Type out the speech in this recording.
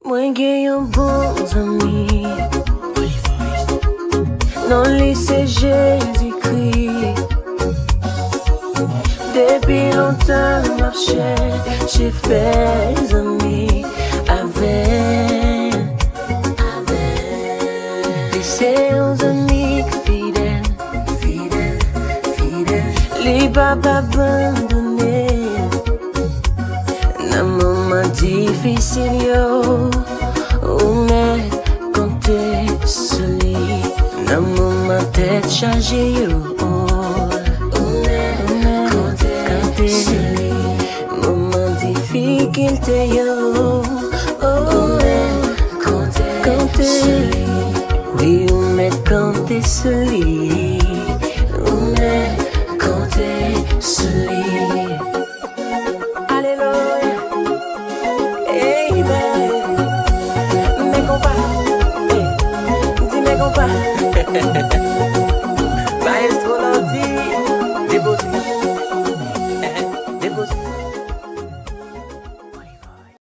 Mwen gen yon bon zami, nan lise Jésus-Christ. Depi lontan map chè fè zami avèl. Li se yon zami fidèl, li pa abandonne. Nan mouman difisil yo, ou mè kontè soli. Nan mouman tèt chaje yo, ou mè kontè soli. Mouman difikilte yo, ou mè kontè soli. Oui, ou mè kontè soli, ou mè kontè soli. Me compa,